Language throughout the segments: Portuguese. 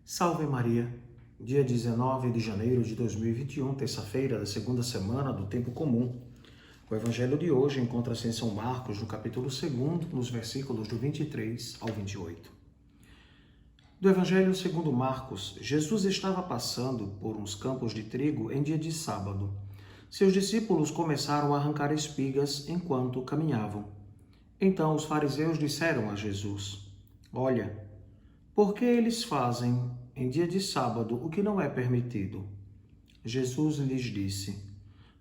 Salve Maria, dia 19 de janeiro de 2021, terça-feira da segunda semana do Tempo Comum. O evangelho de hoje encontra-se em São Marcos, no capítulo 2, nos versículos do 23 ao 28. Do evangelho segundo Marcos, Jesus estava passando por uns campos de trigo em dia de sábado. Seus discípulos começaram a arrancar espigas enquanto caminhavam. Então os fariseus disseram a Jesus: Olha, por que eles fazem em dia de sábado o que não é permitido? Jesus lhes disse: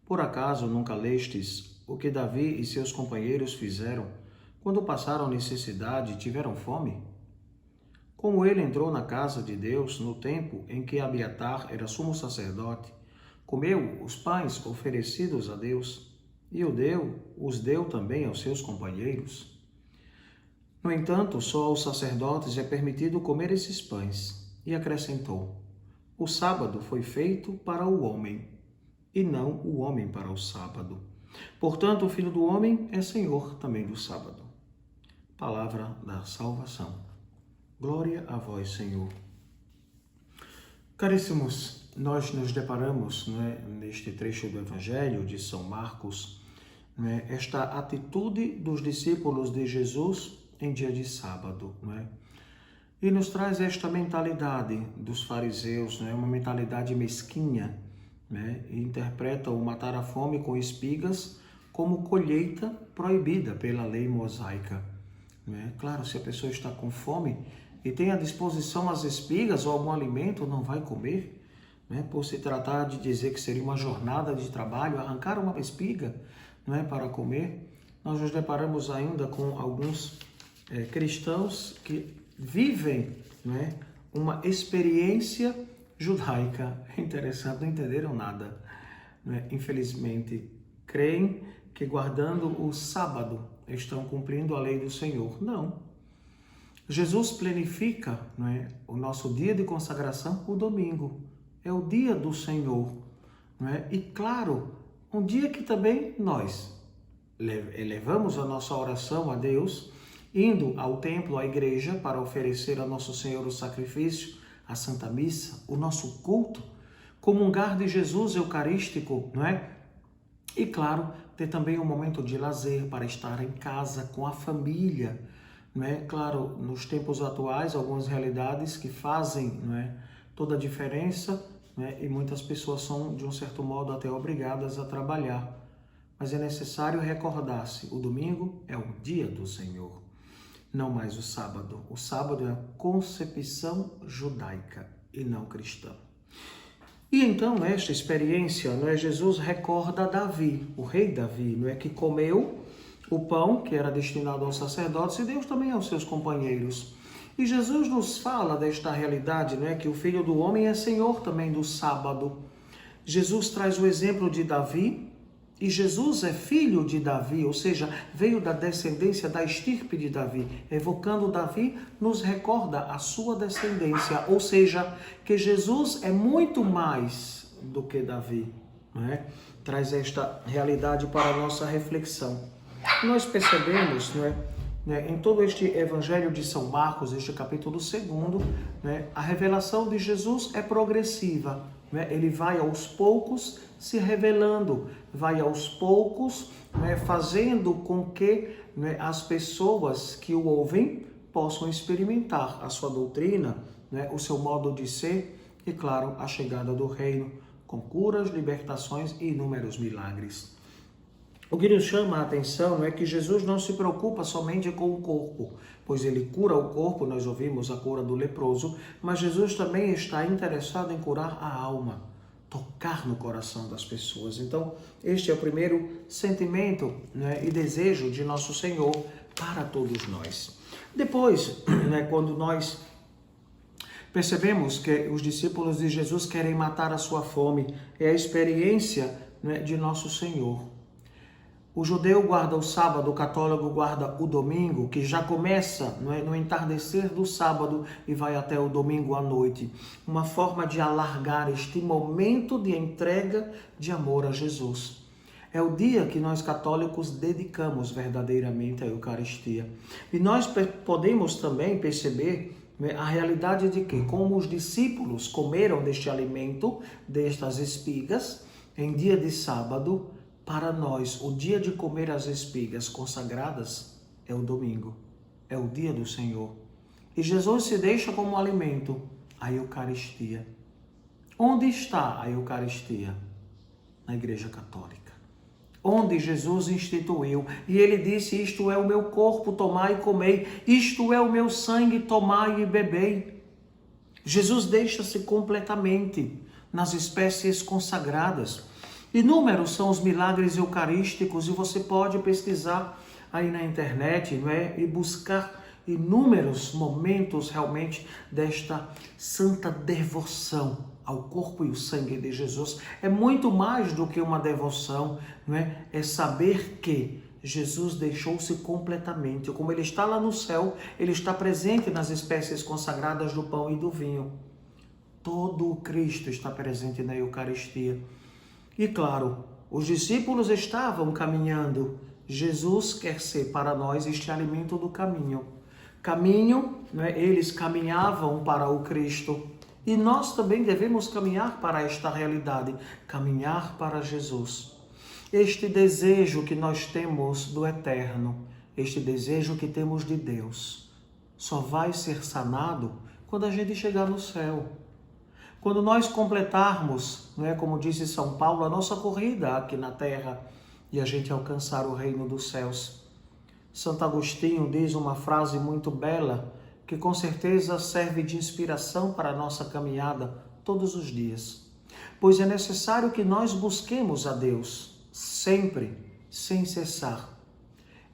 Por acaso nunca lestes o que Davi e seus companheiros fizeram quando passaram necessidade e tiveram fome? Como ele entrou na casa de Deus no tempo em que Abiatar era sumo sacerdote, comeu os pães oferecidos a Deus e os deu também aos seus companheiros. No entanto, só aos sacerdotes é permitido comer esses pães. E acrescentou: O sábado foi feito para o homem, e não o homem para o sábado. Portanto, o Filho do Homem é Senhor também do sábado. Palavra da salvação. Glória a vós, Senhor. Caríssimos, nós nos deparamos neste trecho do Evangelho de São Marcos, esta atitude dos discípulos de Jesus em dia de sábado, E nos traz esta mentalidade dos fariseus, uma mentalidade mesquinha, E interpreta o matar a fome com espigas como colheita proibida pela lei mosaica. Claro, se a pessoa está com fome e tem à disposição as espigas ou algum alimento, não vai comer, por se tratar de dizer que seria uma jornada de trabalho, arrancar uma espiga, para comer. Nós nos deparamos ainda com alguns cristãos que vivem uma experiência judaica. É interessante, não entenderam nada. Infelizmente, creem que guardando o sábado estão cumprindo a lei do Senhor. Não. Jesus planifica o nosso dia de consagração, o domingo. É o dia do Senhor. E claro, um dia que também nós elevamos a nossa oração a Deus, indo ao templo, à igreja, para oferecer a Nosso Senhor o sacrifício, a Santa Missa, o nosso culto, comungar de Jesus eucarístico, E claro, ter também um momento de lazer para estar em casa com a família, Claro, nos tempos atuais, algumas realidades que fazem, toda a diferença, E muitas pessoas são, de um certo modo, até obrigadas a trabalhar. Mas é necessário recordar-se, o domingo é o dia do Senhor. Não mais o sábado. O sábado é a concepção judaica e não cristã. E então, nesta experiência, Jesus recorda Davi, o rei Davi, que comeu o pão que era destinado aos sacerdotes e Deus também aos seus companheiros. E Jesus nos fala desta realidade, que o Filho do Homem é Senhor também do sábado. Jesus traz o exemplo de Davi. E Jesus é filho de Davi, ou seja, veio da descendência da estirpe de Davi. Evocando Davi, nos recorda a sua descendência, ou seja, que Jesus é muito mais do que Davi. Traz esta realidade para a nossa reflexão. Nós percebemos, em todo este Evangelho de São Marcos, este capítulo 2, a revelação de Jesus é progressiva. Ele vai aos poucos se revelando, vai aos poucos fazendo com que as pessoas que o ouvem possam experimentar a sua doutrina, o seu modo de ser e, claro, a chegada do reino com curas, libertações e inúmeros milagres. O que nos chama a atenção é que Jesus não se preocupa somente com o corpo, pois ele cura o corpo, nós ouvimos a cura do leproso, mas Jesus também está interessado em curar a alma, tocar no coração das pessoas. Então, este é o primeiro sentimento e desejo de nosso Senhor para todos nós. Depois, quando nós percebemos que os discípulos de Jesus querem matar a sua fome, é a experiência de nosso Senhor. O judeu guarda o sábado, o católico guarda o domingo, que já começa no entardecer do sábado e vai até o domingo à noite. Uma forma de alargar este momento de entrega de amor a Jesus. É o dia que nós católicos dedicamos verdadeiramente à Eucaristia. E nós podemos também perceber A realidade de que, como os discípulos comeram deste alimento, destas espigas, em dia de sábado, para nós, o dia de comer as espigas consagradas é o domingo, é o dia do Senhor. E Jesus se deixa como alimento, a Eucaristia. Onde está a Eucaristia? Na Igreja Católica. Onde Jesus instituiu, e ele disse, isto é o meu corpo, tomai e comei, isto é o meu sangue, tomai e bebei. Jesus deixa-se completamente nas espécies consagradas. Inúmeros são os milagres eucarísticos, e você pode pesquisar aí na internet, não é? E buscar inúmeros momentos realmente desta santa devoção ao corpo e o sangue de Jesus. É muito mais do que uma devoção, não é? É saber que Jesus deixou-se completamente. Como ele está lá no céu, ele está presente nas espécies consagradas do pão e do vinho. Todo o Cristo está presente na Eucaristia. E claro, os discípulos estavam caminhando. Jesus quer ser para nós este alimento do caminho. Caminho, não é? Eles caminhavam para o Cristo. E nós também devemos caminhar para esta realidade, caminhar para Jesus. Este desejo que nós temos do eterno, este desejo que temos de Deus, só vai ser sanado quando a gente chegar no céu. Quando nós completarmos, não é, como disse São Paulo, a nossa corrida aqui na terra e a gente alcançar o reino dos céus. Santo Agostinho diz uma frase muito bela, que com certeza serve de inspiração para a nossa caminhada todos os dias. Pois é necessário que nós busquemos a Deus, sempre, sem cessar.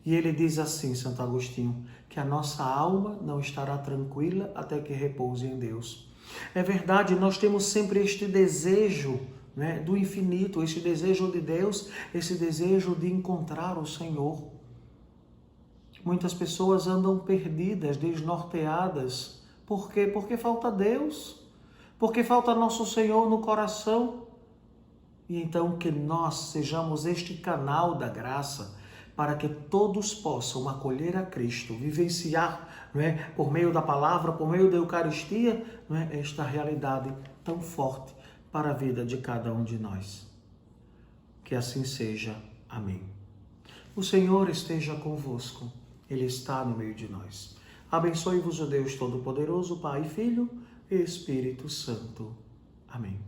E ele diz assim, Santo Agostinho, que a nossa alma não estará tranquila até que repouse em Deus. É verdade, nós temos sempre este desejo, né, do infinito, este desejo de Deus, esse desejo de encontrar o Senhor. Muitas pessoas andam perdidas, desnorteadas. Por quê? Porque falta Deus. Porque falta nosso Senhor no coração. E então que nós sejamos este canal da graça para que todos possam acolher a Cristo, vivenciar, não é, por meio da palavra, por meio da Eucaristia, não é, esta realidade tão forte para a vida de cada um de nós. Que assim seja. Amém. O Senhor esteja convosco. Ele está no meio de nós. Abençoe-vos o Deus Todo-Poderoso, Pai, Filho e Espírito Santo. Amém.